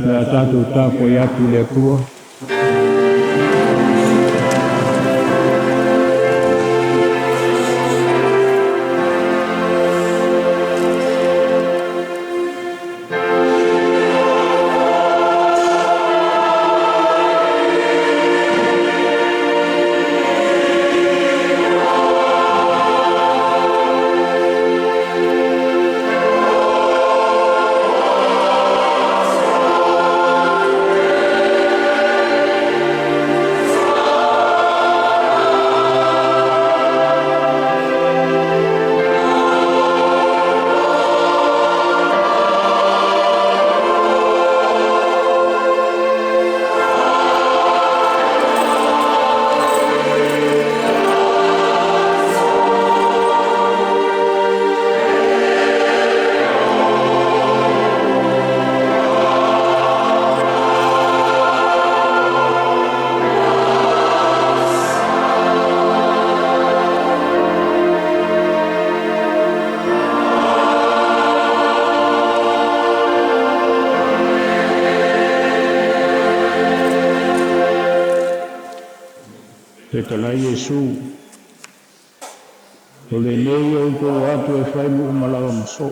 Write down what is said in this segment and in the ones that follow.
Nā tātou tāpo i atu le tua. Petalai Yesu. O le nei outou atu e whai mu umalawa maso.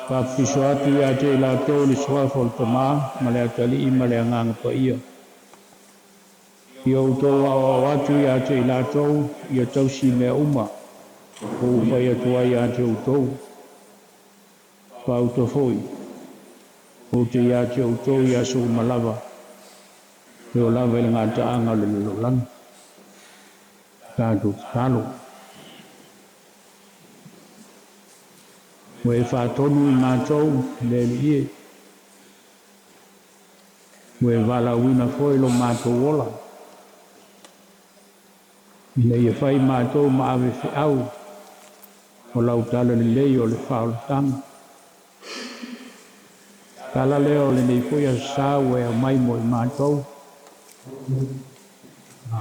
Papiso atu ia te la tau li swafo le tama, ma le atali i ma le anganga pa ia. I outou au atu ia te la tau, ia tau si mea uma. O whai atua ia te outou. Pa auto foi. O te ia te outou ia so umalawa. E o lava ili ngā taanga le lalolagi. Tātou talo. O e whātonu i mātou le lie. O e wala wina foi lo mātou ola. Ina ia whai mātou ma awe whiau. O lau tala ni lei o le whaolatanga. Tala leo le nei foi a sā o e mai mo i mātou.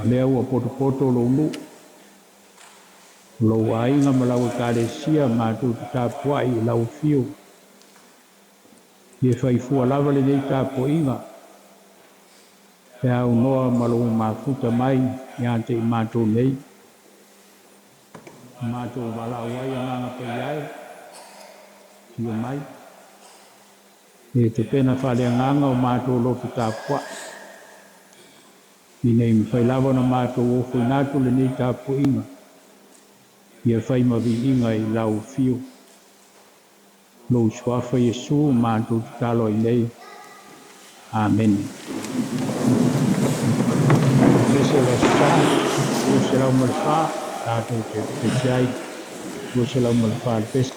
Lea ua poto lo lu. Lo ainga ma lau kāresia mātou te tāpua i lau fio. Ie whaifua lava le nei tāpua inga. E au noa ma lo mafuta mai ia te i mātou nei. Mātou wala wai nganga pe iai. Tio mai. E te pena whale nganga o mātou lo te tāpua. I nei mwhai lawa na mātou o whainatu le nei tāpu inga. Ia whai mawi inga i lau fio. Lo swafa Yesu mātou te talo i nei. Amen. Pese la sa, o se lau malwha, tātou te pesiai, o se lau malwha pese.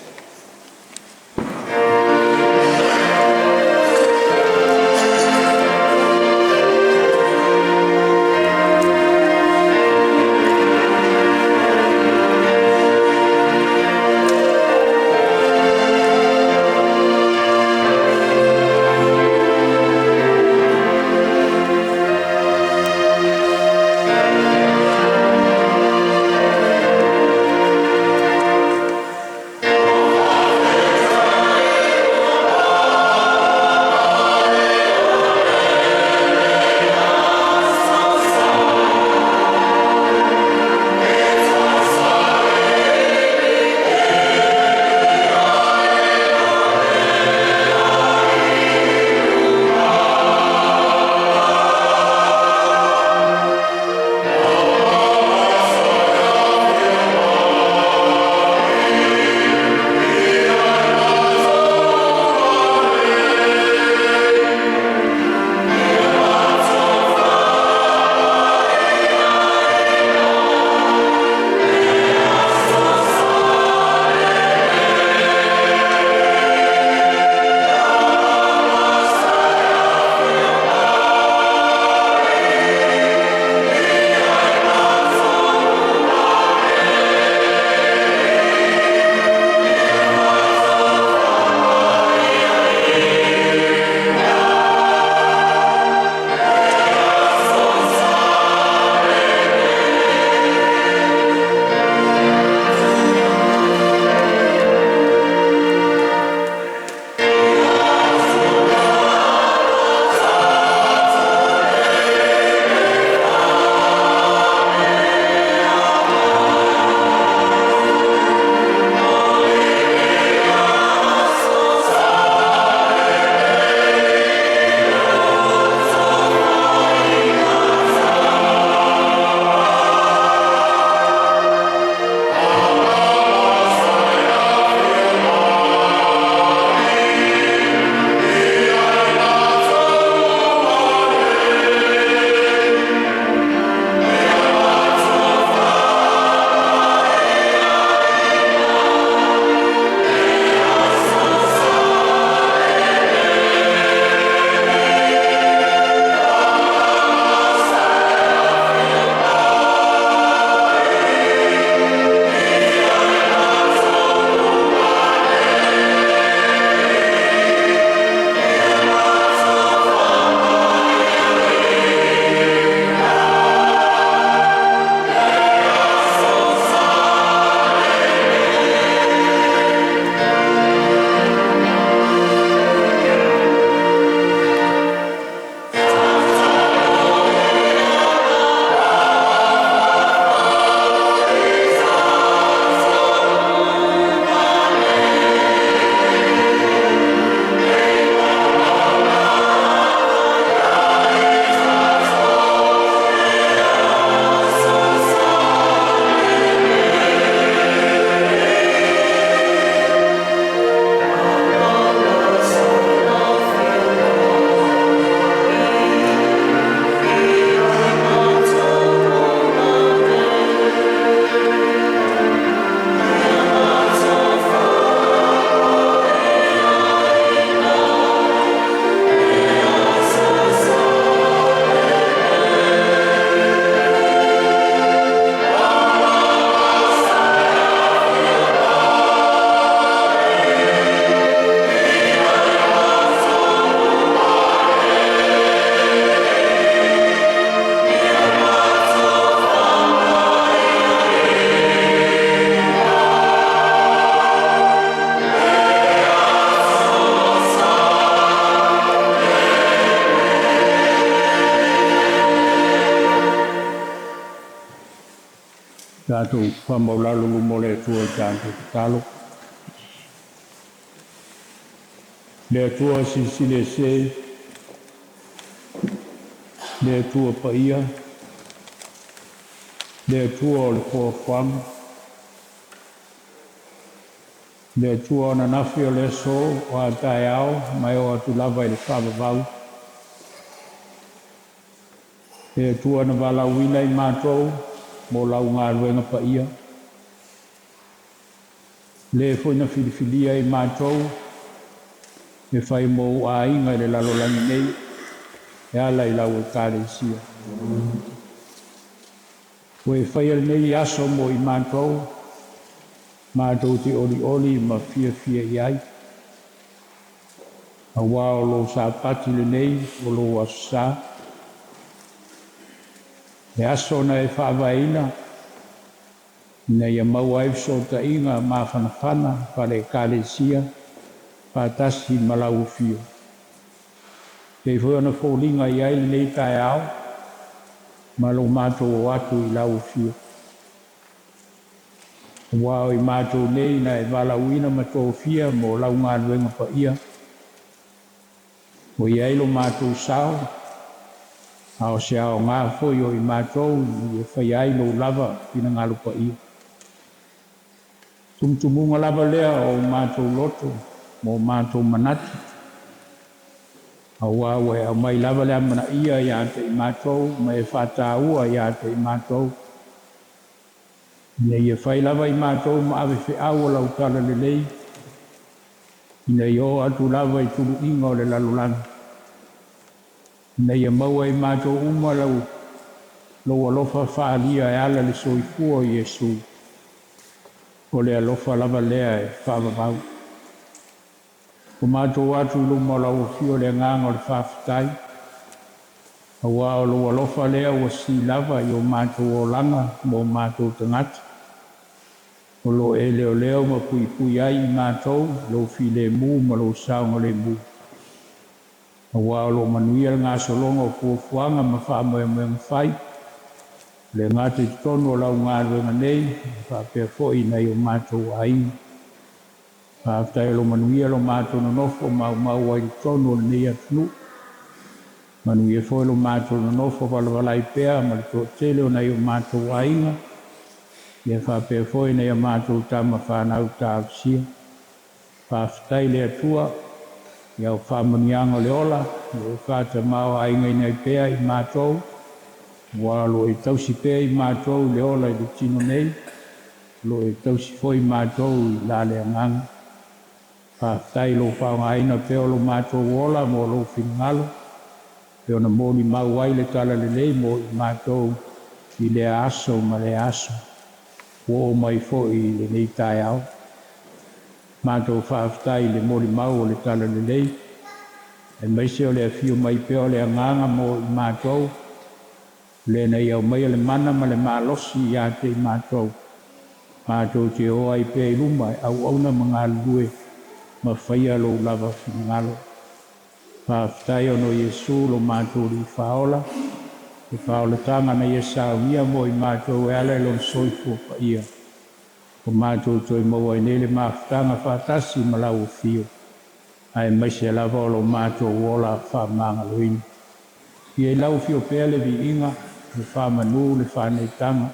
Tātou whamaulalu mo le tua tātou talo. Le tua sisile se, le tua paia, le tua o le kōwhang, le tua na nafi o le so o a Aoao, mai o atu lava i le whamavau. Le tua na walawina i mātou, mo lau ngā ruenga pa ia. Le whoina whiliwhilia i mātou, e whai mō a inga le lalolagi nei, e ala i lau e kāre isia. O e whai al nei aso mo i mātou te oli ma fia i ai. A wā o lo sa pati le nei, o lo asa. E aso na e whaawaina, na ia Maualaivao-Esera ma whanawhana, whare kālesia, whātasi malau fio. Kei whana whōlinga i ai nei tai ao, ma lo mātou o atu i lau fio. Wao i mātou nei na e walauina ma tō fia mo lau ngā ruenga pa ia. Mo i ai lo mātou sao, ao se ao ngā whoi o i mātou i e whai ai lo lava pina ngā lupa ia. Tumtumunga lava lea o mātou loto, mo mātou manati. A wāwe au mai lava lea mana ia i ate i mātou, ma e whātāua i ate i mātou. Ina i e whai lava i mātou ma awe whi aua lau tala le lei. Ina i o atu lava i Tulu'Iga O Le Lalolagi. Ina i e maua i mātou uma lau alofa whaalia e ala le soifua i Iesu. O le alofa lava lea e whaavavau. O mātou atu luma lau fio le nganga o le whaafitai. A wā o lo alofa lea ua si lava i o mātou o langa mo mātou tangata. O lo e leo ma pui ai i mātou, lo fi le mu ma lo saunga le mu. A wā o lo manuia ngā solonga o fuafuanga ma whaamoe mwhai. Le ngāte tono lau ngā ruenga nei, whapea fōi nei o mātou a inga. Whaafitai lo manuia lo mātou no nofo mau ai tono nei atunu. Manuia fōi lo mātou no nofo walawalai pēa ma le tō tele o nei o mātou a inga. Ia whapea fōi nei o mātou tama whanau tāwisia. Whaafitai le atua, ia o whamanianga le ola, ia o whāta mau a inga i nei pēa i mātou. Wā lo e tausi pēa i mātou le ola i le tino nei, lo e tausi fōi mātou i la le anganga. Whaafitai lo whaongaina pēo lo mātou ola mo lo whingalo, pēo na molimau ai le tala le lei mo i mātou i le aso ma le aso, o mai fōi le nei tai ao. Mātou whaafitai le molimau o le tala le lei, e maise o le afio mai pēo le anganga mo i mātou, le nei au mai le mana ma le malosi i ate i mātou. Mātou te oa i pēi luma au auna mga lue ma whaia lo lava whingalo. Whaafitai ono Iesu lo mātou li whaola. E whaola tanga na ia Sauniga mo i mātou e ala lo soifua pa ia. O mātou toi maua i nele mawhitanga whaatasi ma lau fio. Ai maise lava o lo mātou wola whamanga loini. Ia i lau fio pēle vi inga, le whamanu, le whaneitanga,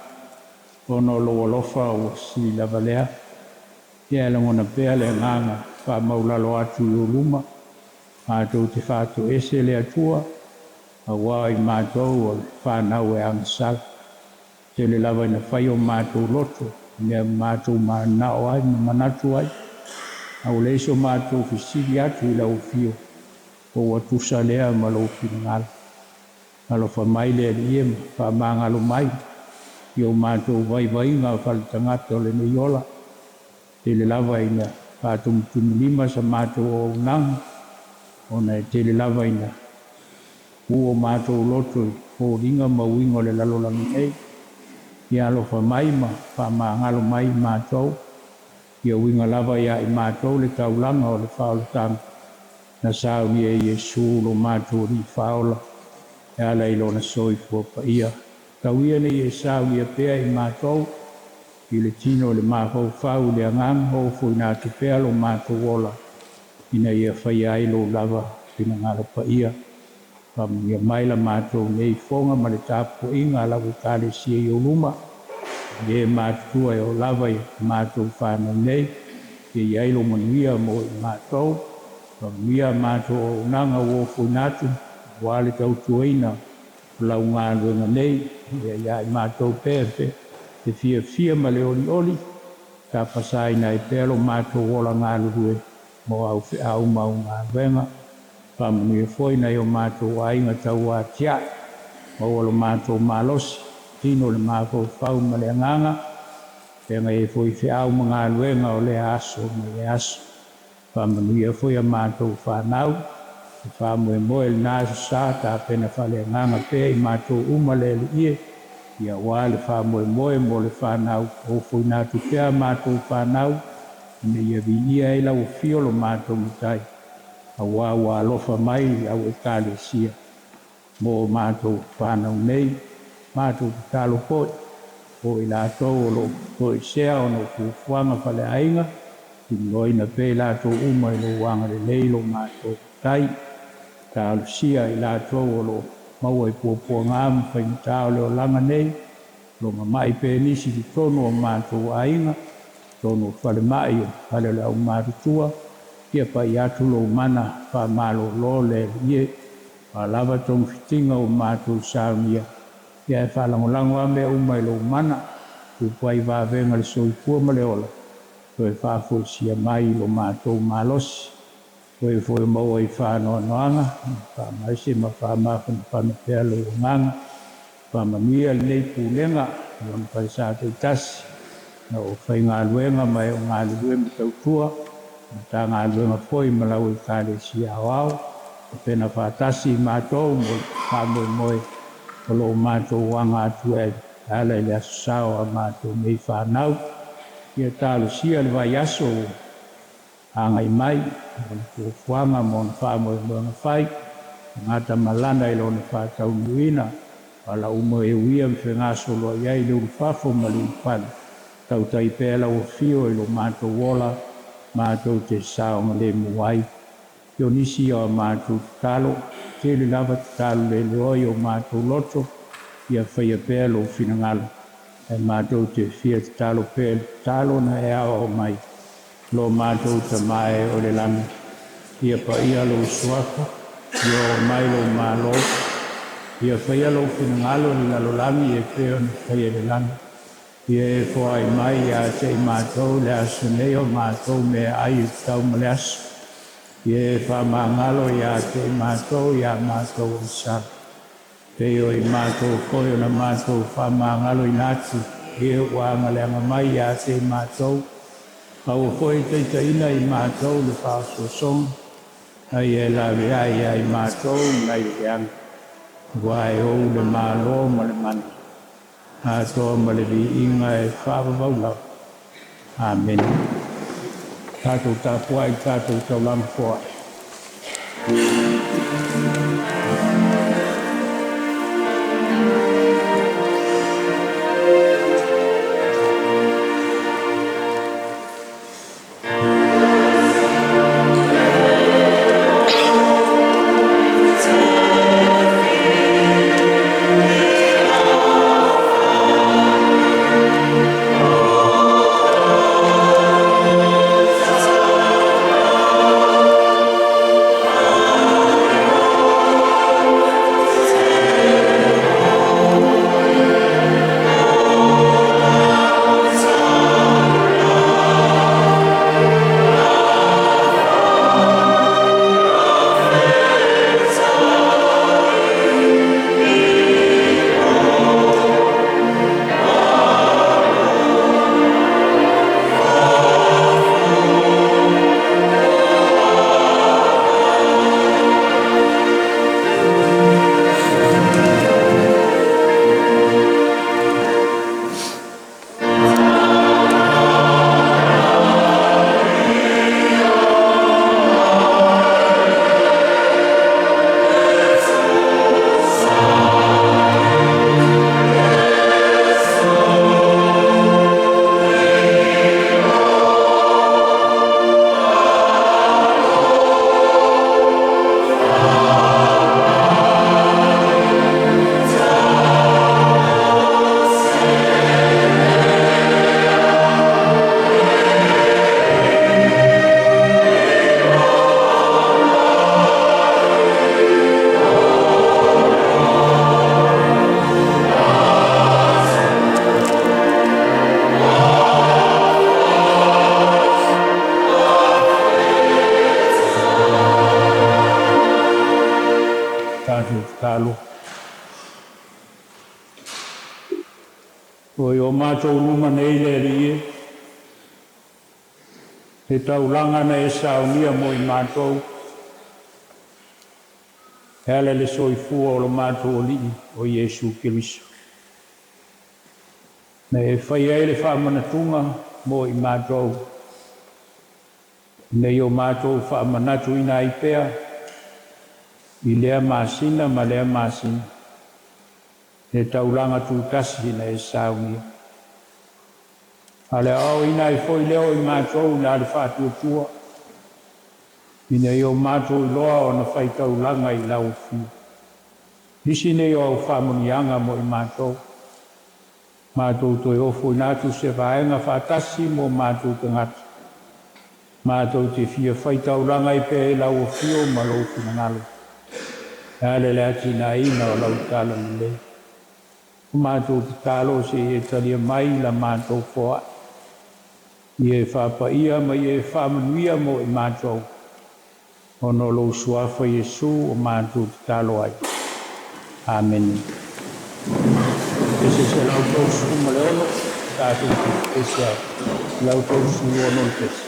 ono lo alofa o si lava lea. Ia langona pēle nganga, whamaulalo atu i o luma, mātou te whātu ese le atua, a wā i mātou o le whanau e angasal. Te le lava ina whai o mātou loto, mea mātou manao ai, manatu ai. Au leiso mātou fisiri atu i lau fio, o atusa lea ma lau whingala. Alo fa mai le ie fa manga lo mai yo mātou vai ngā whaletangata o le neiola te le lava ina whātum lima sa mātou o unanga ona te le lava ina o mātou loto o ringa mauinga o le lalolagi nei ia alo fa mai ma fa mangalo mai mātou ia winga lava ia i mātou le taulanga o le whaoletanga na Sauniga e Iesu lo mātou ri whaola e ala i lona soifua pa ia. Tauia nei e Sauniga pēa i mātou, i le tino le mafaufau le agaga o foinatu pea lo matou ola ina ia faia ai lou lava finagalo paia faamuia mai la matou nei foga ma le tapuaʻiga a lau ekalesia i oluma e matutua e o lava i matou fanau nei ia iai lo manuia mo i matou faamuia matou auaunaga ua foinatu ua le tautuaina laugaluega nei ia iā i matou pea e fiafia ma le olioli tapasaina ai pea lo matou ola galulue mo aufeʻau ma augaluega faamanui foi na o matou aiga tauatiaʻi maua lo matou malosi tino le mafaufau ma le agaga pega e foi feʻau ma galuega o le aso ma le aso faamanuia foi a matou fanau e faamoemoe lenā sasā tapena faaleagaga pea i matou uma le aliʻie ia ua le faamoemoe mo le fanau o foinatu pea matou fanau ina ia viia ai lauafio lo matou matai auā ua alofa mai au ekalesia mo matou fanau nei matou tatalo foʻi o i latou o loo poʻisea ona upuapuaga faleaiga inoina pe i latou uma i lou aga lelei lo matou matai talosia i latou o loo maua i puapuaga ma faimatā o le olaga nei lo mamaʻi pe nisi totonu o matou aiga tonu falemaʻi o fale o le ʻaumatutua ia pai atu lou mana faamalōlō le aliʻie palava togufitiga o matou saunia ia e faalagolago a mea uma i lou mana tupuai vavega le soifua ma le ola toe faafoisia mai i lo matou malosi toe foi maua i fanoanoaga faamaise ma faamafanafana pea lou agaga faamanuia lenei pulega lona paisa taitasi na o faigaluega ma e o galulue ma tautua ma tagaluega foi ma lau ekalesia aoao pena faatasi i matou mo faamoemoe o loo matou aga atu e ala i le aso sao a matou nei fanau ia talosia le vaiaso agai mai ona fuafuaga mo na faamoemoega fai tagata malana i lona fataunuina ala uma e uia me fegasoloai ai le ulufafo ma le ulupana tautai pea lauafio i lo matou ola matou te saoga lemu ai ionisi o matou tatalo tele lava tatalo leleoi o matou loto ia faia pea lou finagalo e matou te fia tatalo pea le tatalo na e aoao mai lo matou tamae o le LANU ia paia lou suafa io mai lou malo ia faia lou finagalo le lalolagi e pea ona faia le LANU ia e foai mai iā seʻi matou le aso nei o matou mea ai i tau ma le aso ia e faamagalo iā seʻi matou iā matou o sala pei o i matou koe ona matou faamagalo ina atu ia ua agaleaga mai iā seʻi matou aua foi taitaina i matou le faasoasoga ai e laveai ai matou nai leaga ua e ou le mālō ma le mana atoa ma le viiga e faavavau lava amen tatou tapuaʻi tatou taulaga foaʻi Oi o mātou numa nei le rie. He taulanga na e Sauniga mo I mātou. He ale le soifua o lo mātou o lii o Iesu Kiriso. Na e whai ai le whaamanatunga mo I mātou. Nei o mātou whaamanatu ina I pea. I lea māsina ma lea māsina. He taulanga tūtasi na e Sauniga. Ale au ina I foi leo I mātou na le whaatuatua. Ina I o mātou I loa o na whai taulanga I lau fiu. Nisi nei o au whamunianga mo I mātou. Mātou toi ofo nātu se whaenga whaatasi mo mātou te ngata. Mātou te fia whai taulanga I pe lau o fio ma lau fina ngalo. Ale le ati na ina o lau tala ni le. Mātou te talo se e talia mai la mātou foa. I e whapaia ma I e whamanuia mo I mātou. Ono lo suafa Iesu o mātou te talo ai. Amen. Ese se lau tausu maleono, tātou te ese ai. Lau tausu ono tese.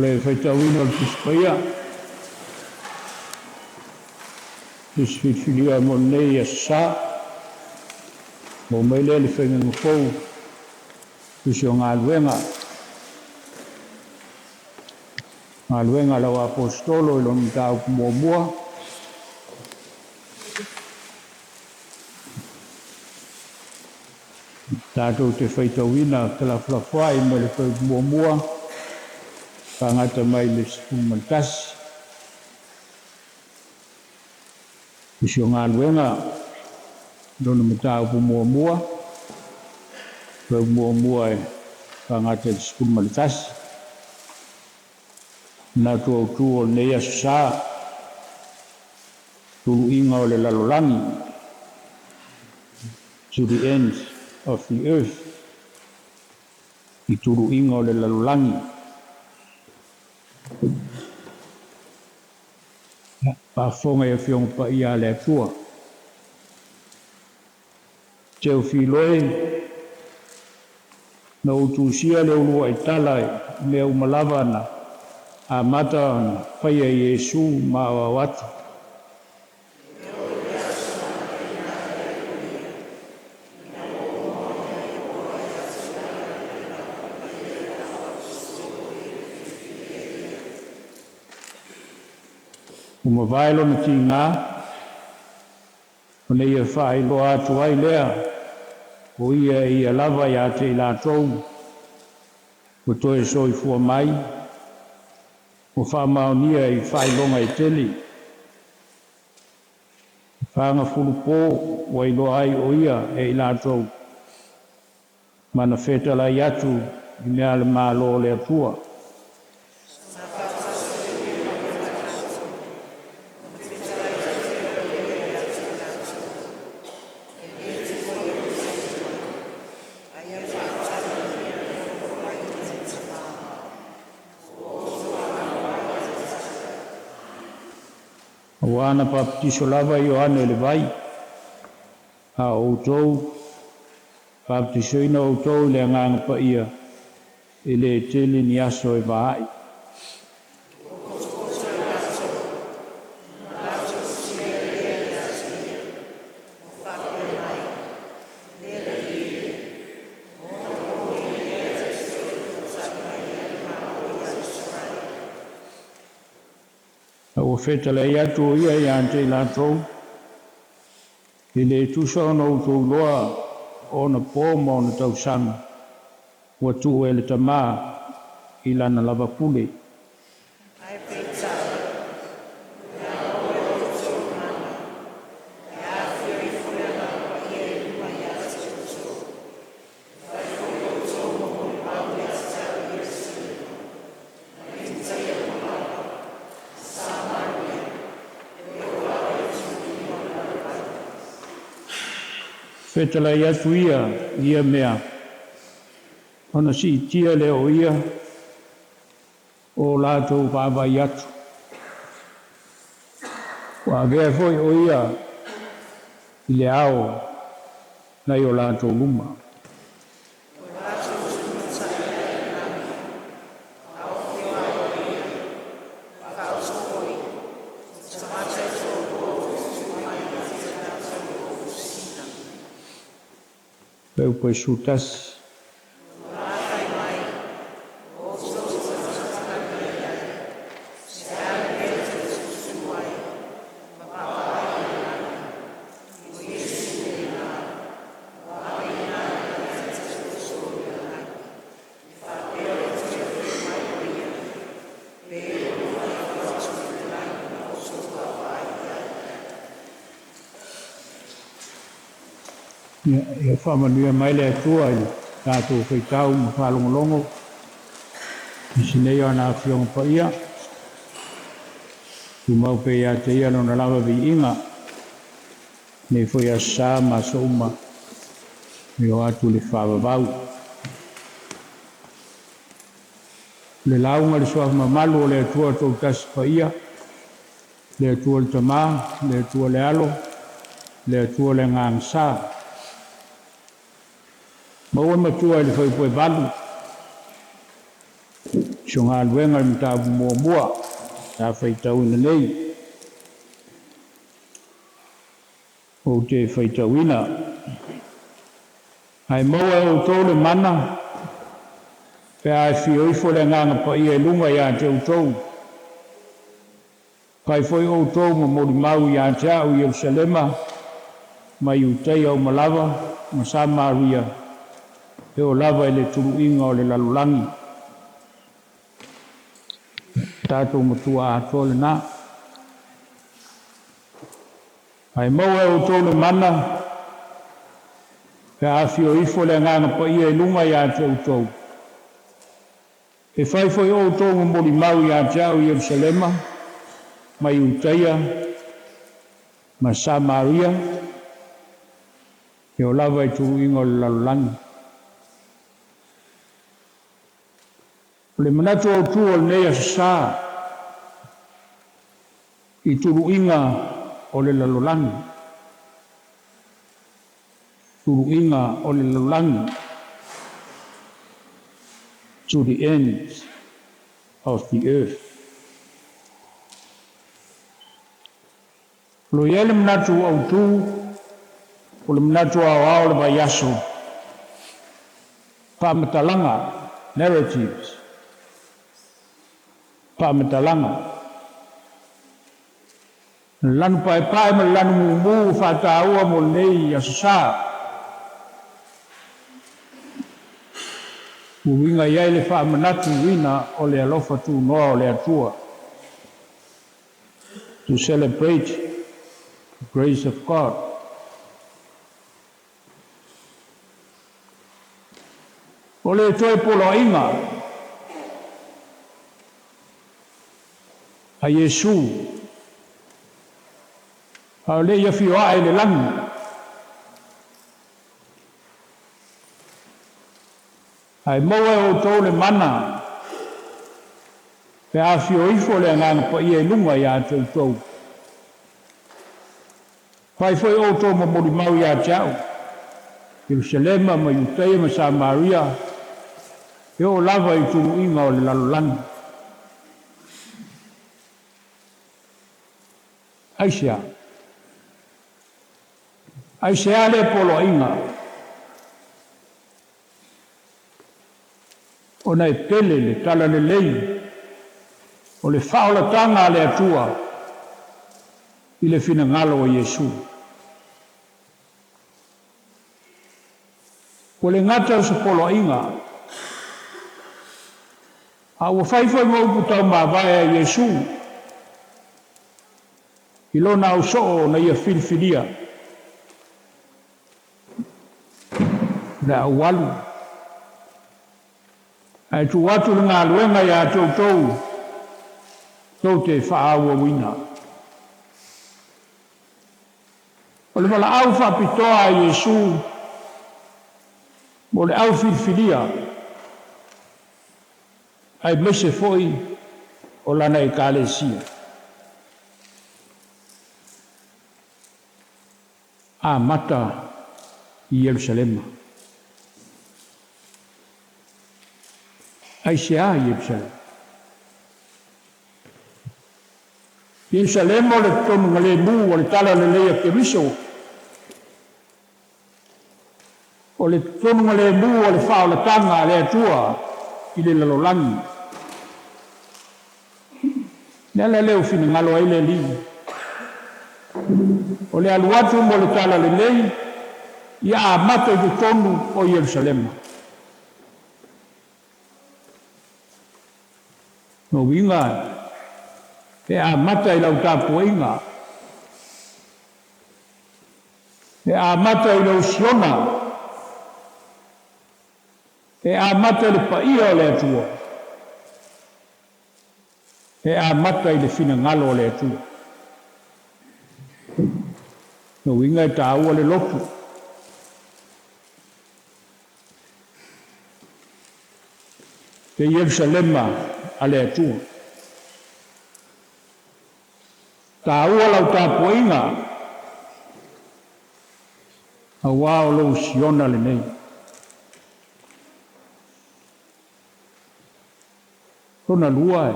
le faitauina le pispaia. Fisfilia mo nei a sa. Mo mai le whainga fau. Fisio ngā luenga. Ngā luenga lau apostolo ilo ni tau mua. Tātou te whaitauina te la whawhai me le whai mua. Whangata mai le sipumaltasi. Fisio ngā luenga dona matau pu mua. Whai mua e whangata le sipumaltasi. Manatu autou o le sa. Tulu'Iga O Le Lalolagi. To the end of the earth. I Tulu'Iga O Le Lalolagi. Pafonga e fiong pa ia le atua. Teo filoe. Na utusia le ulua itala me umalava na. A mata na whaia Iesu Maualaivao-Esera. Uma vailo na ki ngā, o nei e whaelo atu ai lea, o ia lava ia te i lātou, o toe soi fua mai, o whamaunia i whaelonga i teli. Whanga fulupo, o ilo ai o ia e i lātou, mana whetala i atu, i mea le mālo le atua. Wana baptiso lava Ioane le vai. A outou. Baptiso ina outou le Agaga Pa ia. E le tele ni aso e vai. O whetala i atu ia i ante lātou. I le tusa o nou Teu'oloa o na pōma o na tausanga. Ua tuu e le tamā i lana lava pule. Whetala i atu ia mea. Ona si tia leo ia o lātou pāwai atu. Wa vea foi o ia i le ao nei o lātou luma. Peu koe sutas. Ia whamanuia mai le atua i tātou whaitau ma whalongolongo. I sinei ana afio pa ia. Tu mau pe ia te ia no na lava vi inga. Nei foi a sā ma Samoa. Me o atu le whawawau. Le launga le soaf mamalu o le atua tau tasi pa ia. Le atua le tamā, le atua le alo, le atua le ngang sā. Maua MATUA i le whaipoe walu. Sunga luenga mta mua ta faitau ina nei. O te faitau ina. Ai maua outou le mana. Pe afio ifo le nganga pa ia lunga ia te outou. Kai foi outou mo molimau ia te au Ierusalema. Ma Iutaia o malava, ma Samaria. E o lava ele Tulu'Iga O Le Lalolagi. Tātou matua atua le nā. Ai maua outou le mana. Pe afio ifo le nganga pa ia lunga ia te outou. E fai foi outou mo molimau ia te au Ierusalema. Ma Iutaia. Ma Samaria. E o lava i Tulu'Iga O Le Lalolagi. O le manatu autu o le nei asasā i Tulu'Iga O Le Lalolagi. Tulu'Iga O Le Lalolagi. To the ends of the earth. Lo ia le manatu autu o le manatu Aoao le Vaiaso. Pa'amatalanga, narratives. Pa'amatalanga. LANU paepae ma LANU MUMU whātāua mo nei asasā. Uwinga iai le whaamanatu wina o le alofa tūnoa o le atua. To celebrate the grace of God. O le toe poloinga a Iesu a le afio ai le LANU ai maua outou le mana pe afio ifo le nganga pa ia lunga ia te outou pai foi outou ma molimau ia te au Ierusalema ma Iutaia ma Samaria. E o lava i Tulu'Iga O Le Lalolagi. Aisea. Aisea le poloinga. Ona e pele le tala le lei. O le whaolatanga le atua. I le finangalo o Iesu. O le ngata o se poloinga. A ua whaifai mau putau mawai a Iesu. I lona au soo na ia whiriwhiria. Le au walu. Ai tu watu le ngā luenga ia toutou. Tau te whaaua wina. O le wala au whapitoa a Iesu. Mo le au whiriwhiria. Ai mese foi o lana e kalesia. A mata i Ierusalema. Ai se a Ierusalema. Ierusalema o le tonu ngale mu o le tala le leia ke miso. O le tonu ngale mu o le whaolatanga le atua. I le lalolagi. Nela leo fina ngalo ai le li. O le aluatu mo le tala le lei. Ia a mata i te tonu o Ierusalema. No winga. E a mata i lau tāpuinga. E a mata i lau siona. E a mata le paia o le atua. E a mata i le finangalo o le atua. No winga e tāua le lotu. Te Ierusalema a le atua. Tāua lau tāpuinga. Aoao lou siona le nei. tona lua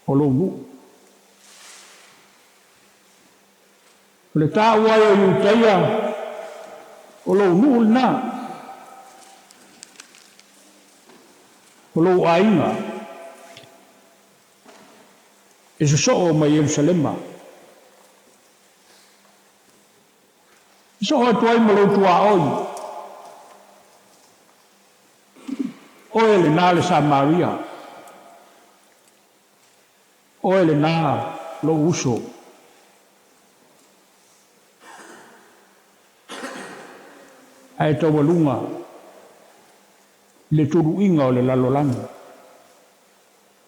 o lo nu le ta ua e Iutaia o lo nu na o lo ainga e so o mai Ierusalema so o tuai mo lo tua oi o ele na le Samaria o ele na lo uso ai tau walunga le Tulu'Iga O Le Lalolagi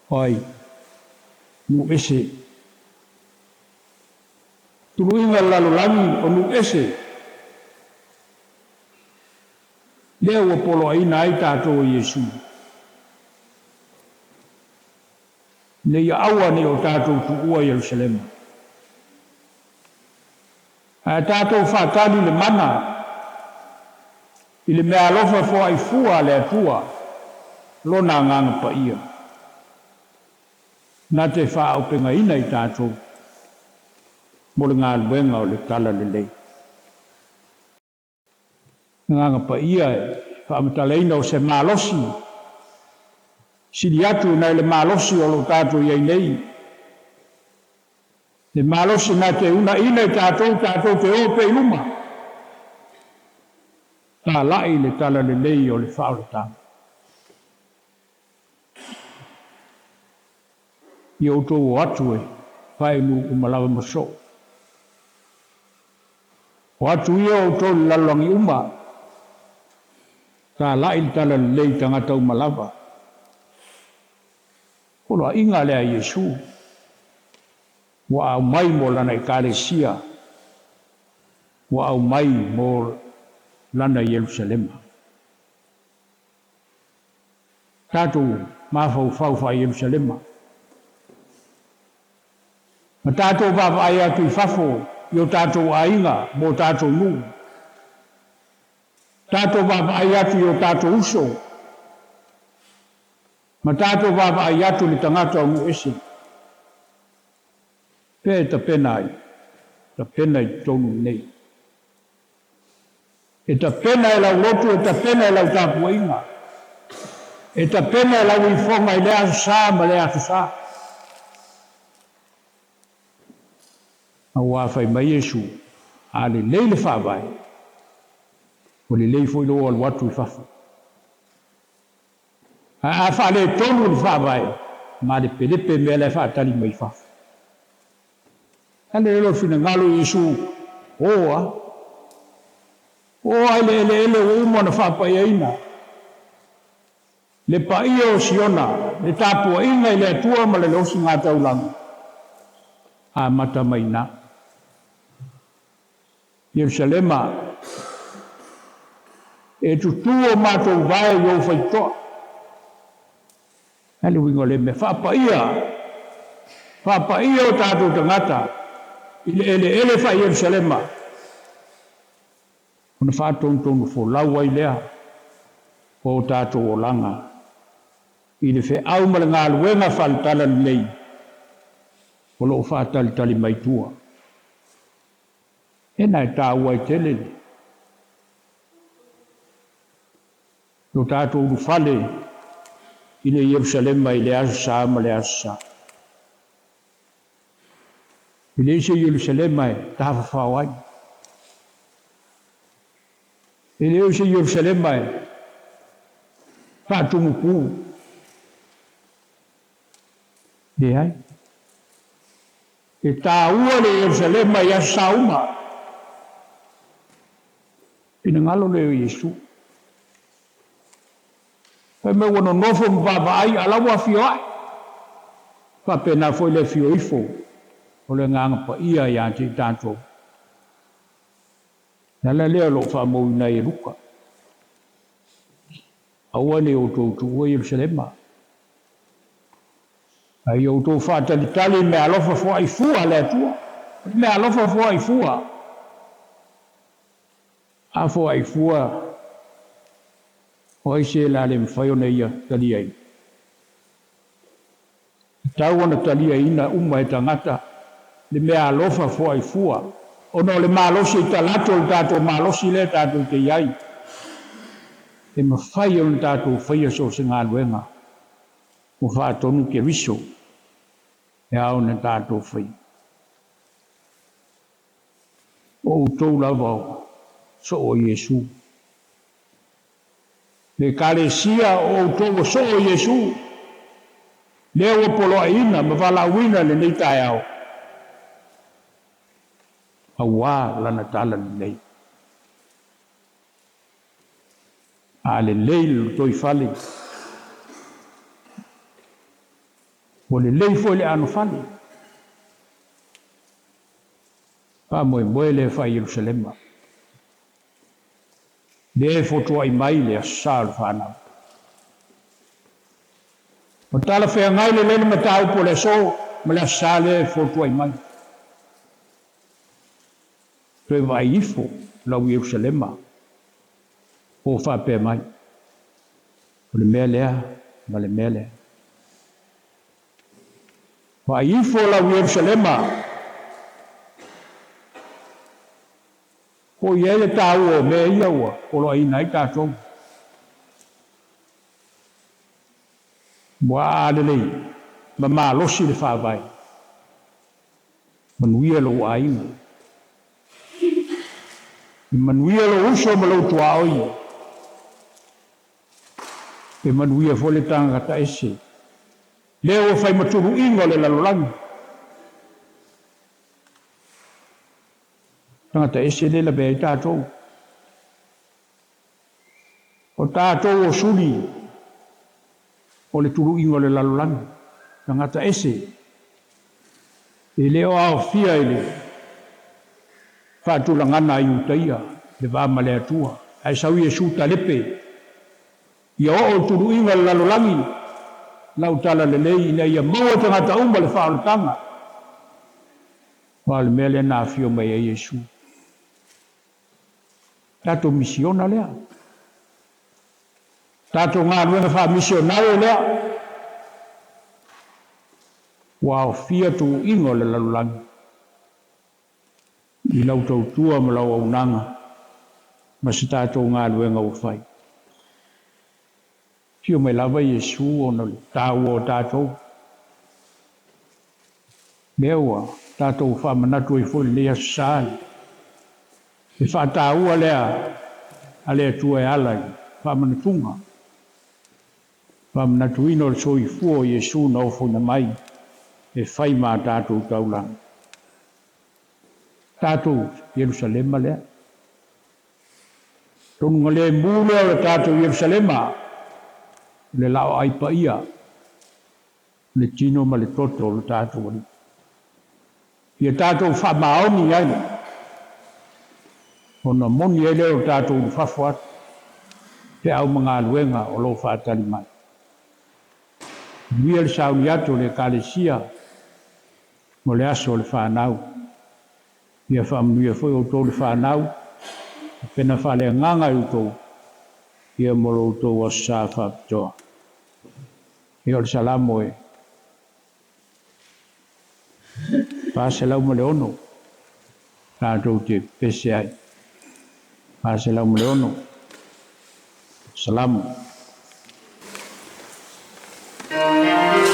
oi nu ese Tulu'Iga O Le Lalolagi o nu ese lea ua poloaina ai tatou o Iesu le ia aua nei o tatou tu'ua Ierusalema a tatou fa'atali le mana i le mea alofa fo'aifua a le atua lona agaga paia na te fa'aopegaina i tatou mo le galuega o le tala lelei agaga paia e fa'amatalaina o se malosi sili atu nai le malosi o lo tatou iai nei le malosi na te unaina i tatou te o pe i luma tāla'i le tala lelei o le fa'aoletanga i outou o atu e fainu o malawa maso o atu ia outou le lalolagi uma tāla'i le tala lelei tagata uma lava o loa'iga le a Iesu ua au mai mo lana ekalesia ua au mai mo lana Ierusalema tatou mafaufau fa Ierusalema ma tatou va'ava'ai atu i fafo i o tatou aiga mo tatou nuu tatou va'ava'ai atu i o tatou uso ma tatou va'ava'ai atu le tagata o nu ese pe tapena i tonu nei e tapena e lau lotu e tapena e lau tapuaʻiga e tapena e lau ifoga i le asosā ma le asosā auā fai mai Iesu a lelei le fa'avae o lelei fo'i lo alu atu i fafa a fa'alē tonu le fa'avae ma le pelepe mea le fa'atali mai fafa ale lo finagalo Iesu oa ai le ele o uma na fa'apaiaina le paia o siona le tapuaʻiga i le atua ma le losi gataulaga a matamaina Ierusalema e tutū o matou vae i ou Faitoto'a ale uiga o le mea fa'apaia o tatou tagata i le ele fa Ierusalema ona fa'atonutono folau ai lea o tatou olaga i le fe'au ma le galuega fa'aletala lelei o lo'o fa'atalitali maitua ena e tāua i tele o tatou ulufale i le Ierusalema i le asosā ma le asosā i le ise Ierusalema e tafafao ai i le ise Ierusalema e fa'atumupu le ai e tāua le Ierusalema i asosā uma ina ngalo le Iesu pe me wono nofo mvava'ai alaua afio ai fa'apena foi le fioifo o le gaga paia iā te i tatou nala lea lo'o fa'amouina i luka aua le outou tu'ua Ierusalema ai outou fa'atalitali me alofa fo'aifua le atua me alofa fo'aifua a fo'aifua Oi se la le mfai ona ia tali ai. Tau ona tali ai ina uma e tangata le mea alofa fo ai fua. Ono le malosi i talato le tato malosi le tato te iai. E mawhai o le tato whaia so se ngā luenga. Mo whaatonu ke riso. E au na tato whai. O outou lava so o Iesu. Le kalesia o outou so o Iesu. Leo o polo aina ma wala wina le nei tai au. Awa lana tala le nei. A le leil toi fale. O le lei foi le anu fale. Pa moe moe le fa Ierusalema. Le foto ai mai le asal whanau. O tala whea ngai le lene matau po le so, ma le asal le foto ai mai. Toe vai ifo lau Ierusalema. O whape mai. O le mea lea, ma le mea lea. Vai ifo lau Ierusalema. Ko ia le tau o mea ia ua, o loa ina i tātou. Mua ālelei, ma mālosi le whāwai. Manuia lo aiu. Manuia lo uso ma lo tua oi. E manuia fo le tangata ese. Leo fai Tulu'Iga O Le Lalolagi. Tangata ese le la bea i tātou. O tātou o suli o le Tulu'Iga O Le Lalolagi. Tangata ese. E leo Aufa'i i le whaatulangana i Iutaia, le vāma le atua. Ai sau Iesu talepe. Ia o Tulu'Iga O Le Lalolagi. Lau tala le lei ina ia maua tangata uma le whaalatanga. Wa le mea le na afio mai a Iesu. Tato misiona lea. Tato ngā ruenga wha misionare lea. Wa fia Tulu'Iga O Le Lalolagi. I lau tautua ma lau aunanga. Ma se tato ngā ruenga Aufa'i. Fio mai lava Iesu ona le tau o tatou. Meua, tatou wha manatu i fo lea sāi. E whātāua lea, a lea tua e alai, whamanatunga. Whamanatuino le soi fua o Iesu na ofona mai, e whai mā tātou taulang. Tātou Ierusalema lea. Tonga le mūlea le tātou Ierusalema, le lao ai pa ia, le tino ma le toto le tātou ali. Ia tātou whamaoni ai, ona moni e leo tātou ni whawhat, te au mga luenga o lo whātari mai. Mia le sauni atu le kalesia, mo le aso le whanau. Ia whamuia foi o tō le whanau, pena whale nganga i utou, ia molo utou o sa Faitoto'a. Ia o le salamo e. Pāselau ma le ono, tātou te pese ai. Pāselau ma le ono, salamo. Aoao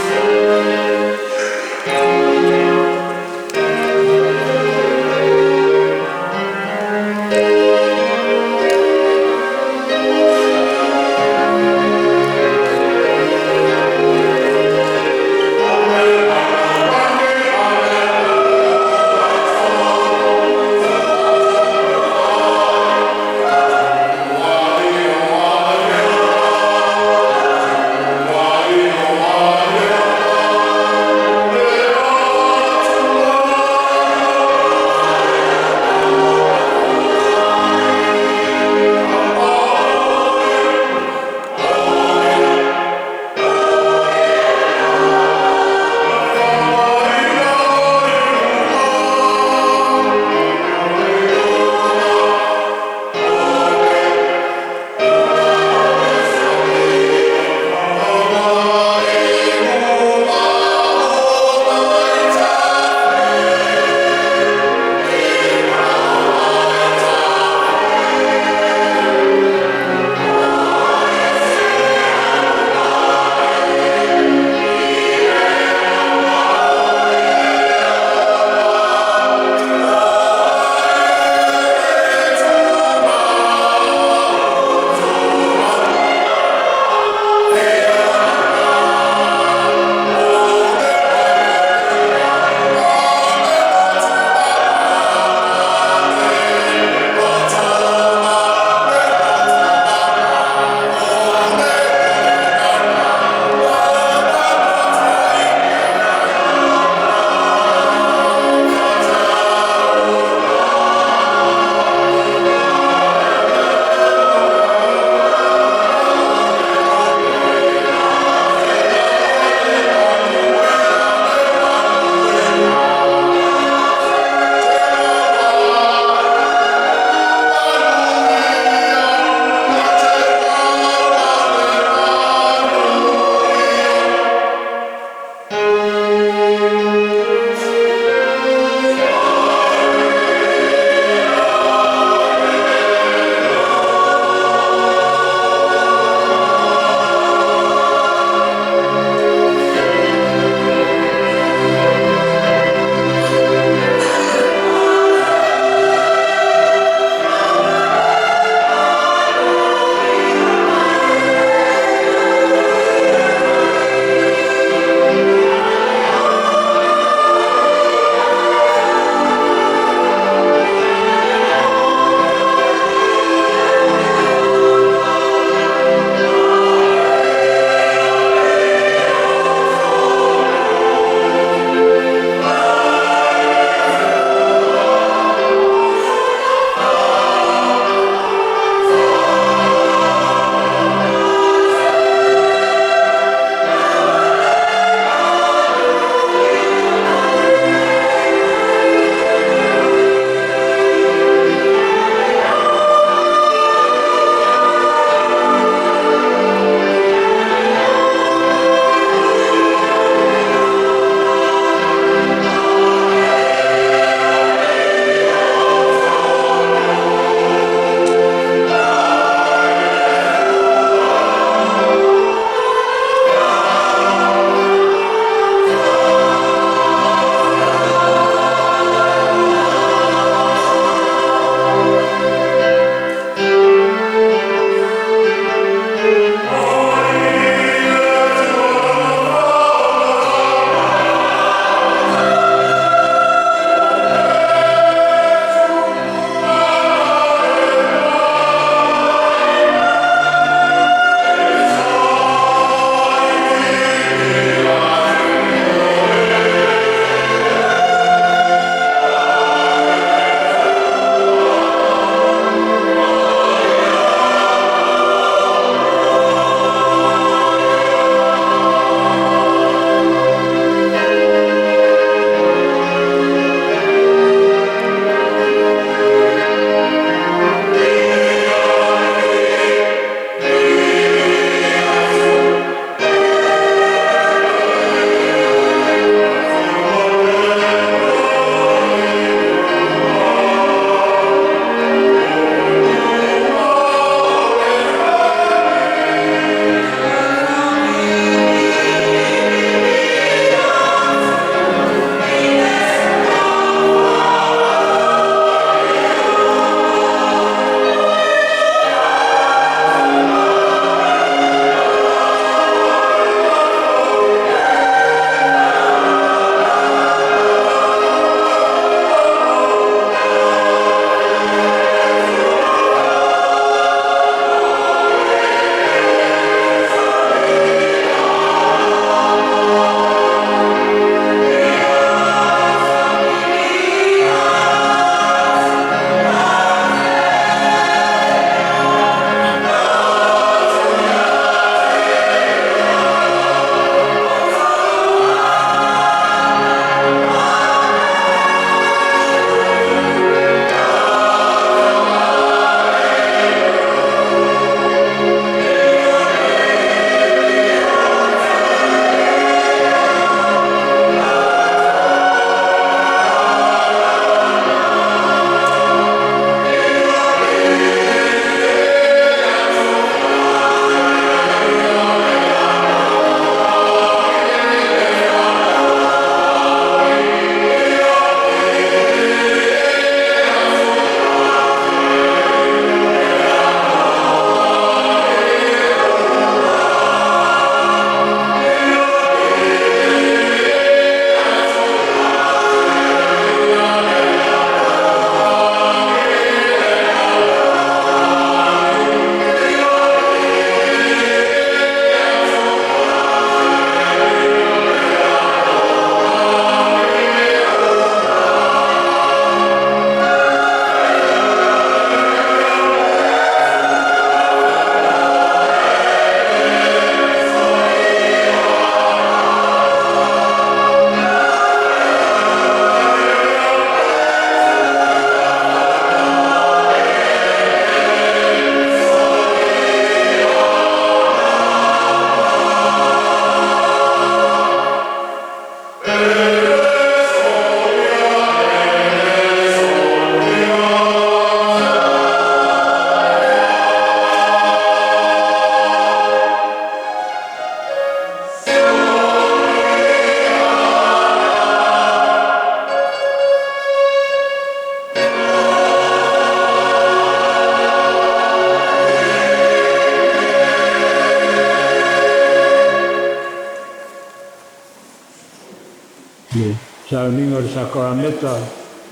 Sauniga le sakarameta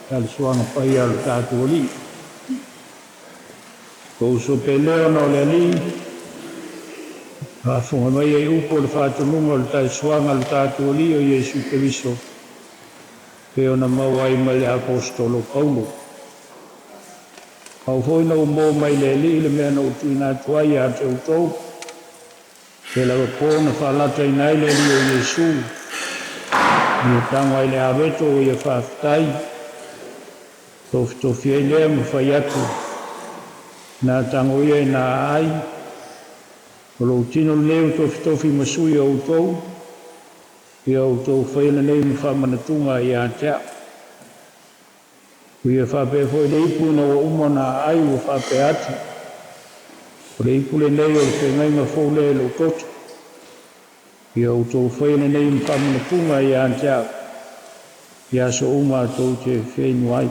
tale suanga pai alu tātou li. Ko uso peleo no le li, whafunga mai e upo le whatununga le tale suanga le tātou li o Iesu Keriso. Peo na mauai mai le apostolo Paulo. Au foi na umo mai le li le mea na utuina tuai a te outou. Te lawa pōna whalata inai le li o Iesu. Ia tango ai le aweto o ia whaafitai. Tofi e lea ma whai atu. Nā tango ia i nā ai. O lo tino leo tofi masui o outou. Ia outou whaina nei ma whamanatunga i a tea. Ia whape foi le ipu na wa umana ai o whape atu. O le ipu le nei o le whengai ma fau le lo toto. Ia outou whaina nei ma whamanatunga i a tea. Ia so uma tau te whainu ai.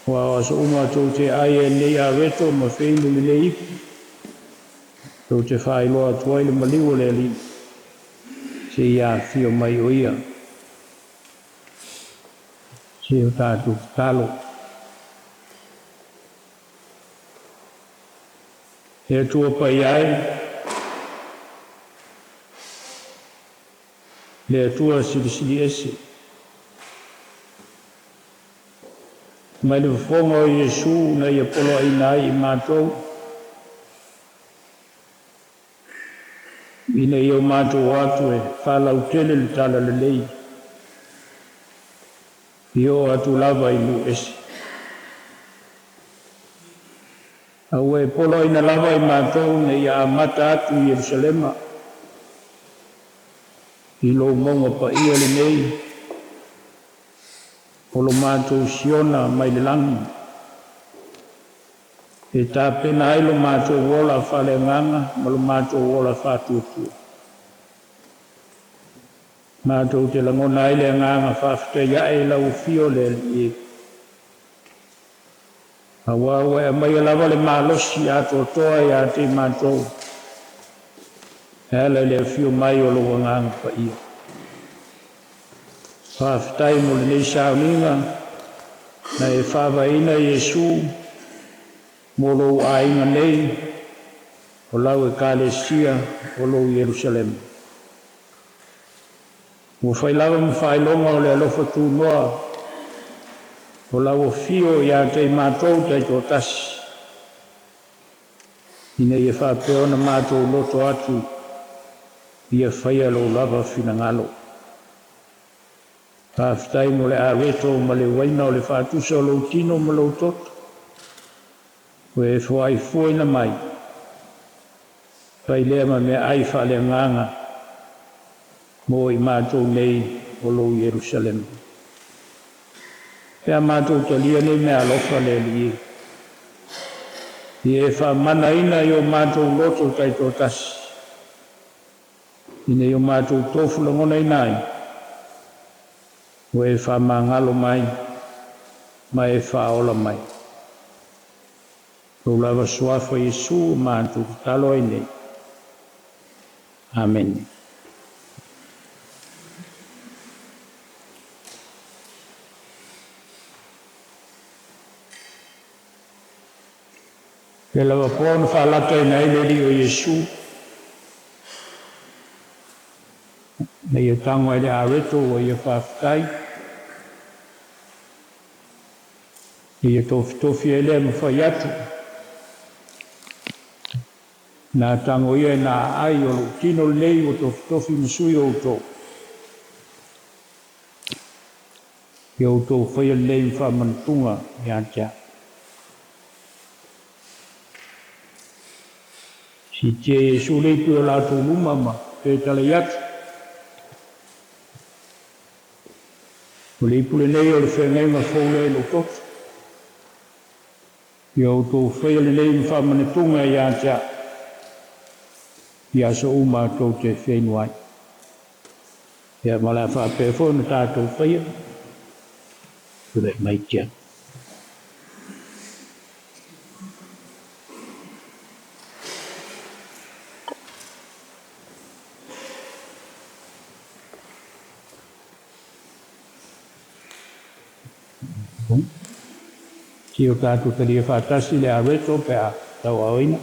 Wa so uma tau te ai e nei a reto ma whainu le le ipu. Tau te whailoa tuai le maliwa le li. Se ia fio mai o ia. Se o tātou talo. E atua pai ai. Le atua sirisiri ese. Mai le whafonga o Iesu na ia polo ai nai i mātou. Ina ia o mātou atu e whalau tele le tala le lei. Io atu lava i lu esi. Au e polo ina lava i mātou na ia amata atu i Ierusalema. I lo monga pa ia le nei. Polo mātou siona mai le langi. E tā pena ai lo mātou wola whale nganga, ma lo mātou wola whātuatua. Mātou te langona ai le nganga whawhita ia e lau fio le li e. Awa e mai alawa le mālosi a toa i a te mātou. Hele le fio mai o lo nganga pa ia. Whawhitai mo le nei Sauniga, na e whawaina Iesu, mo lo ainga nei, o lau e Kalesia, o lo Ierusalema. Mo whailawa mo whailonga o le alofa tūnoa, o lau o fio i a te mātou tai tō tasi. Ina ia whapeona mātou loto atu, ia whaia lo lava whina ngalo. Whawhitai mo le areto ma le waina o le whātusa o lo tino ma lo toto. O e whai fuina mai. Pai lea ma mea ai whale nganga. Mo i mātou nei o lo Ierusalema. Pea mātou talia nei mea alofa le li. I e wha mana ina i o mātou loto tai tō tasi. Ina i o mātou tofu langona inai. O e wha mangalo mai, ma e wha ola mai. Tau lava suafa Iesu mātou talo ai nei. Amen. Ke lava pōna whalata i nei leri o Iesu. Na ia tango ai le areto o ia whawhitai. Ia tofi e lea ma whai atu. Nā tango ia nā ai o lo tino lei o tofi masui o outou. Ia outou whai a lei whamantunga i antea. Si tia Iesu lei pio lātou lumama, te tala i atu. O le ipule nei o le whengai ma whaule lo toto. Ia outou whai le nei ma whamanatunga i antea. Ia so uma tau te whainu ai. Ia mala whapefo na tātou whaia. Ture mai tia. ki o tātou tari e whātasi le a reto pe a tau aoina.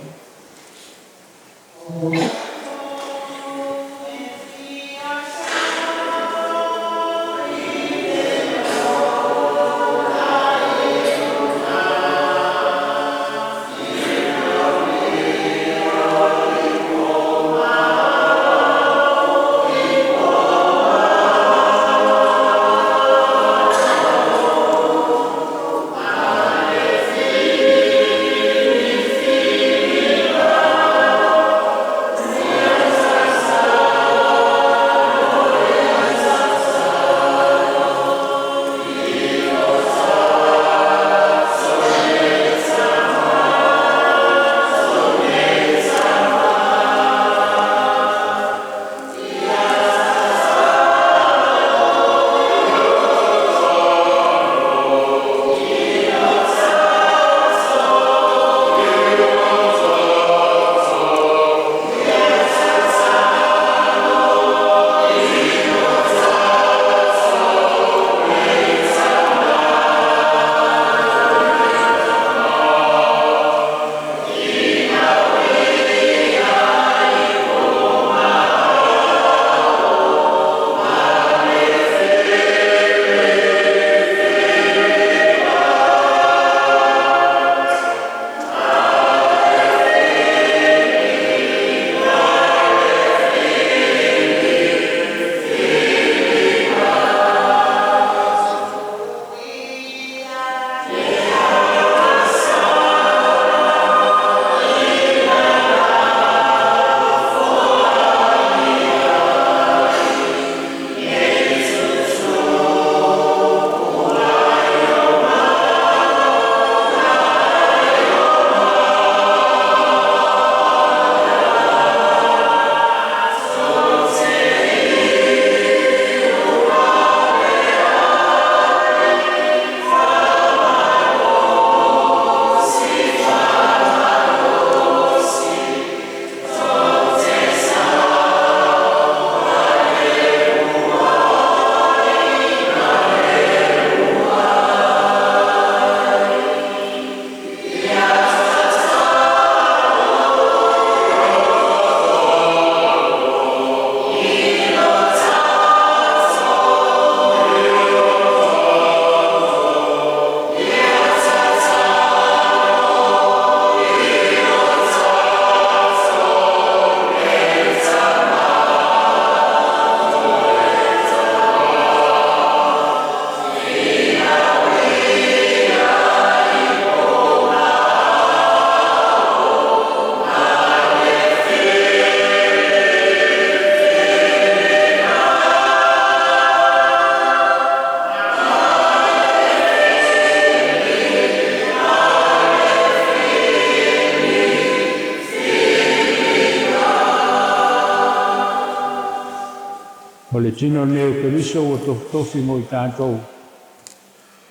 O le tino neo periso o tofi mo I tātou.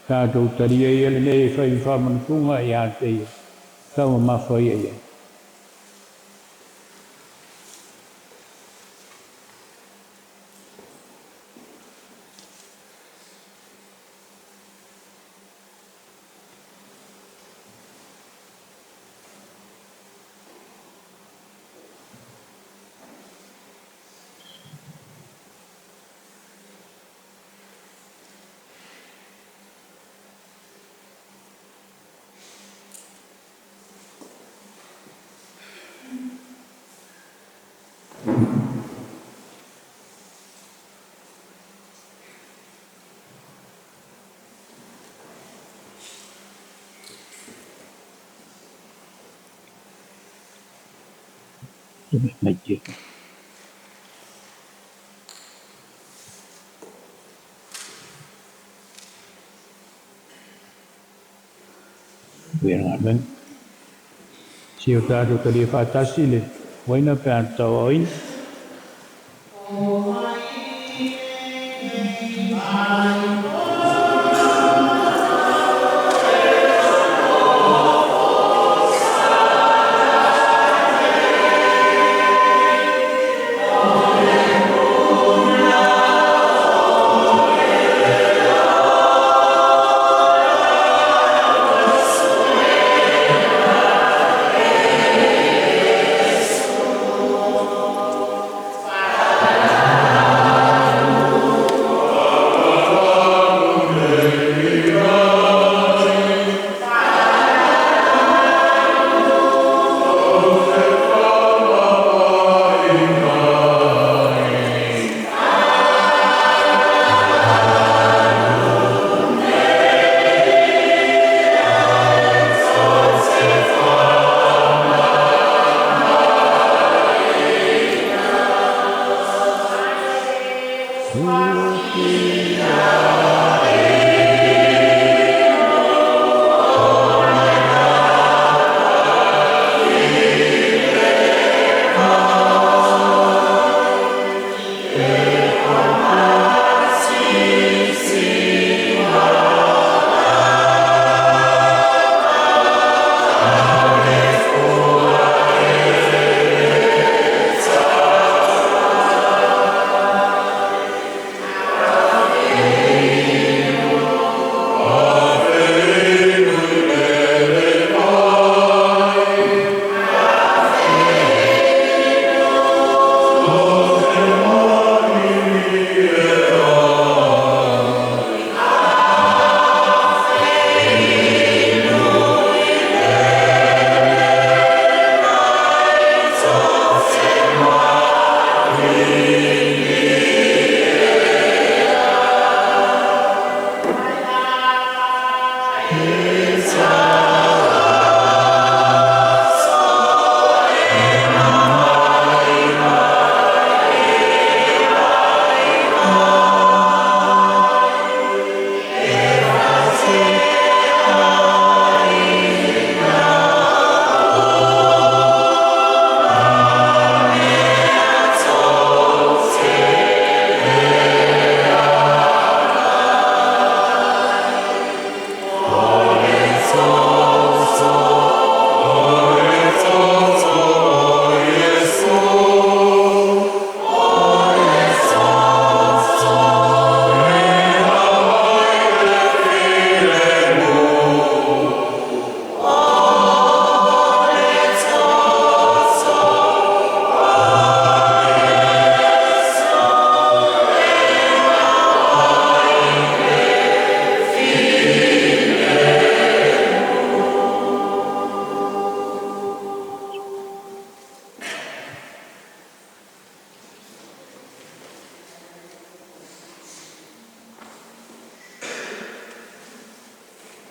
Tātou taria ia le nei whai whamanatunga I Ierusalema. Taua mawhai ia. Maji. Reverend. Si o tātou tali whātasi le waina pe tau oin.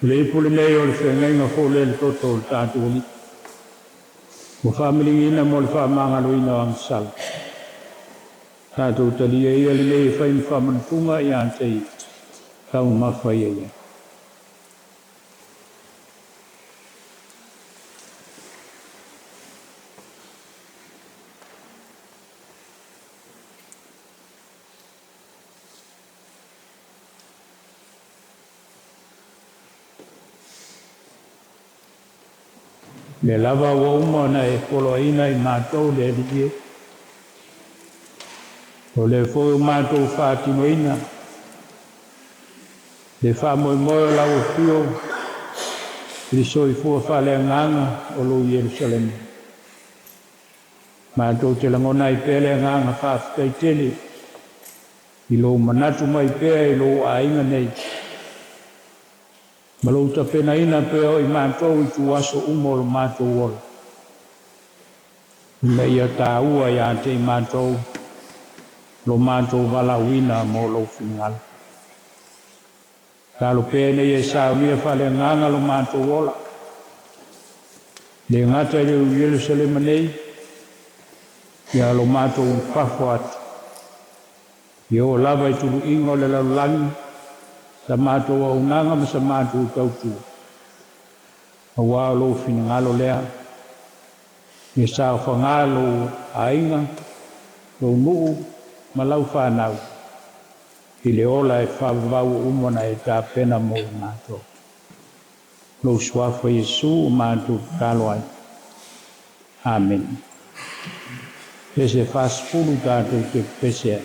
Le pule nei o le whengainga fōle le toto o le tātu oli. Mo whamiri ina mo le whamangalo ina o angsala. Tātu talia ia le nei whain whamanatunga i antei tau mawhai ia. Le lava wa uma na e koloina i mātou le liye. O le fōu mātou whātinoina. Le whamoimoe lau fio. Li soi fua whale nganga o lo Ierusalema. Mātou te langona i pēle nganga whāwhikai tele. I lo manatu mai pēa i lo ainga nei. Malouta pena ina peo i mātou i tu aso umol mātou ol. Ina ia tāua ia te i mātou, lo mātou walawina mo lo whingal. Tālo pēne i e Sauniga whale nganga lo mātou ola. Le ngata i Ierusalema nei, ia lo mātou whafo atu. I o lava i Tulu'Iga O Le Lalolagi, sa mātou au nanga ma sa mātou tautu. Aoao lo whinangalo lea. Me sa whangalo ainga, lo nuu ma lau whanau. I le ola e whawau umona e tā pena mo mātou. Lo swafa Yesu o mātou talo ai. Amen. Pese whaspulu tātou te pese.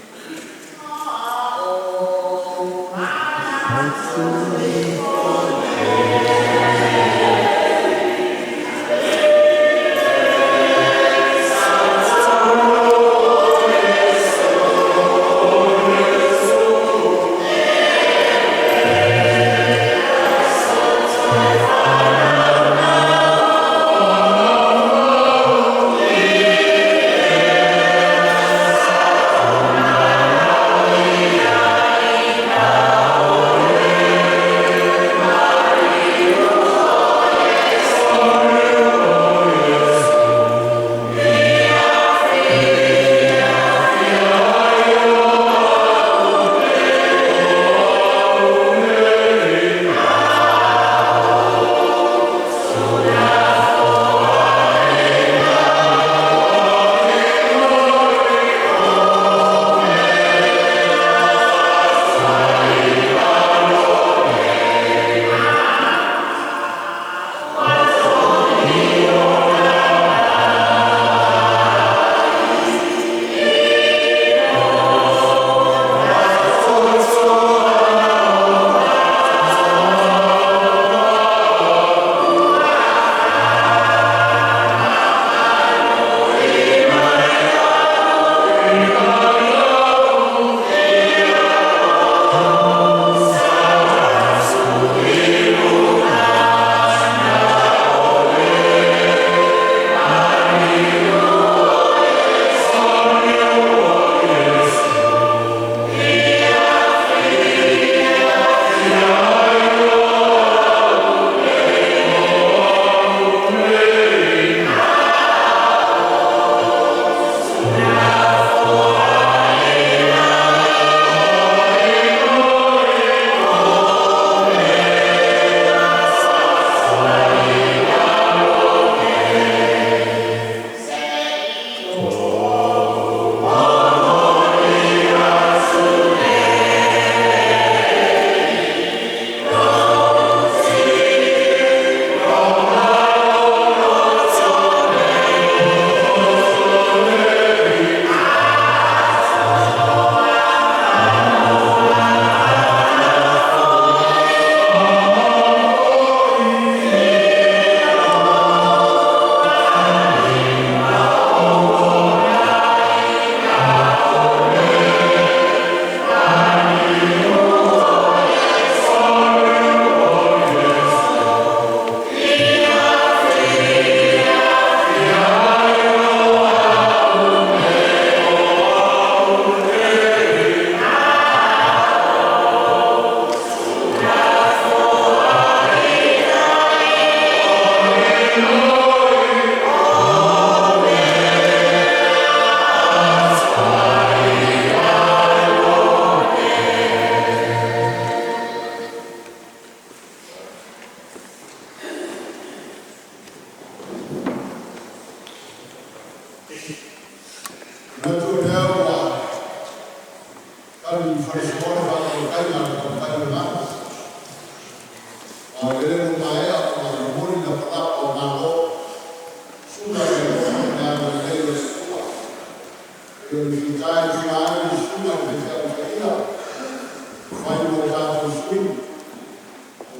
Sekuini,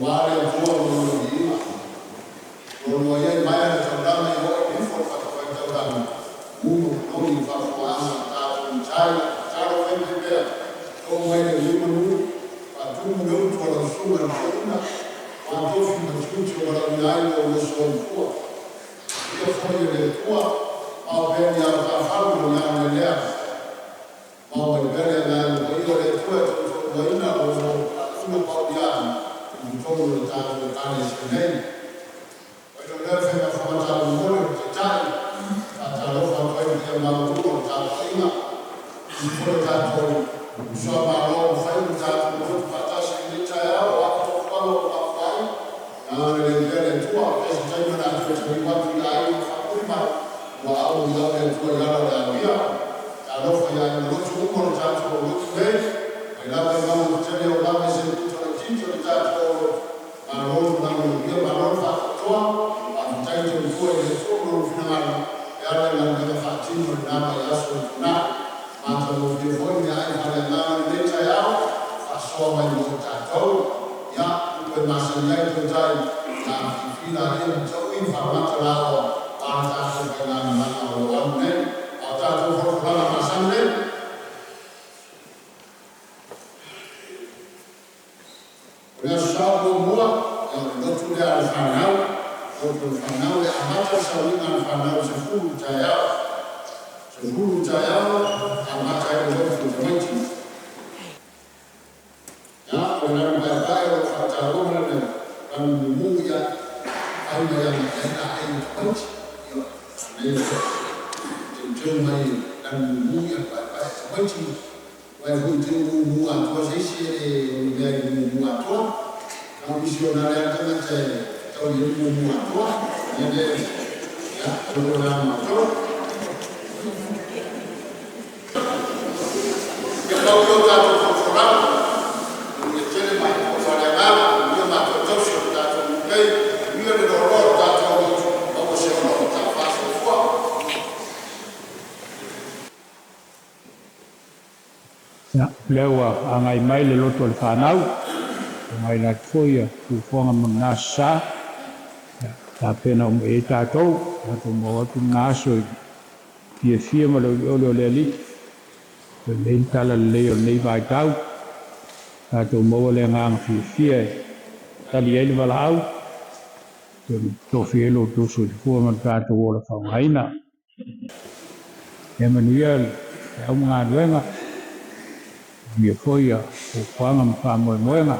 wale ambao wanaojiunga Tulu'Iga yeye maya na tandama yote info kwa tandama MUMU ndio mfano wa tatu mchana tano pembea kwa wale MUMU watumu mtu wanasoma na kuona watofi machucho wala wilaya wanasoma hiyo foyo ile kwa au beni ya fahamu na yanaendelea mambo mbele na hiyo ile kwa Tulu'Iga kuna paudiana mtoto wa tatu kana shuleni Reverend from Manatu Iutaia, atarofa kwa ile maua Tulu'Iga before that so Aufa'i tatu kupata Ierusalema watu kwa Aufa'i na wengine tu pesa tena na kutoa watu ile fakuma wa Aoao tu LANU tarofa ya mtu kwa tatu wote ila kama mtende wa mama zetu kitu tatu na roho na ndio marofa Faitoto'a taito mkuu ile somo finalo yale na mtakatifu na Vaiaso na matano vivoni ya ile na leta yao asoma mtoto ya kwa masanya yote na kifina ile mtoi famata lao atakuwa na maana wanne atakuwa kwa masande ya Solomua ya ndoto ya Aoao Fanao ya amata Sauniga na Fanao Ierusalema amata ya ndoto mwetu ya wanambayo fatarona na MUMU ya aina ya mwetu ya Ierusalema na MUMU ya mwetu wa MUMU atua sisi ya MUMU atua na misionari ya kama Tau MUMU atua nende ya Teu'oloa atua kalau kita berkorban menjadi macam Salesa dia macam Tusi atau mulai dia didorong atau apa sih orang tak pasti semua ya lewa angai mai le loto le whanau mai la foia tu fonga monasa ta pena e tātou atu mo atu ngaso fia ma le o le ali le tala le o nei vai tau atu mo le ngang fia tali ele wala au to fia lo to so fu ma tātou o le whainga Emmanuel au ngā ruenga mia foia o whanga mwha moenga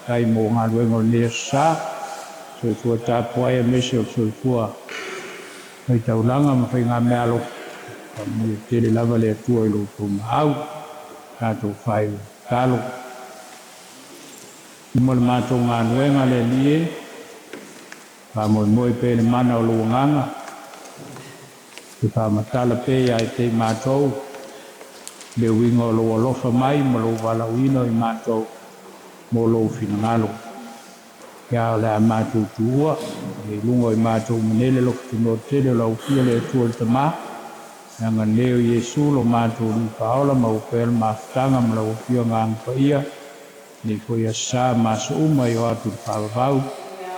kai mo ngā ruenga o le sa so fua tāpua e mese o so fua mai taulanga ma whai ngā mea lo mia tele lava le atua i lo tō mahau tātou whai tālo mo le mātou ngā ruenga le lie wha moe pēne mana o lo nganga te wha matala pē ai te mātou le winga o lo alofa mai ma lo wala wino i mātou mo lo fina ngalo kia o le a mātou tuua le lungo i mātou manele lo kutuno tele o lau fia le atua le tamā nga leo Yesu lo mātou ni paola ma upel mafutanga ma lau fia ngang pa ia ni ko ia sa maso uma i o atu whāwavau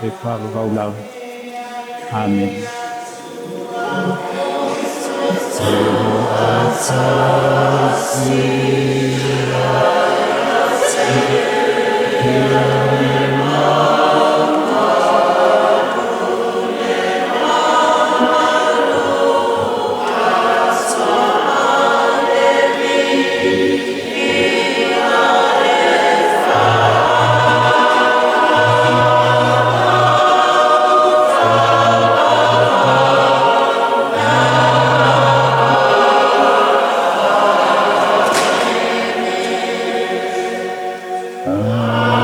e whāwavau lau Amen Amen.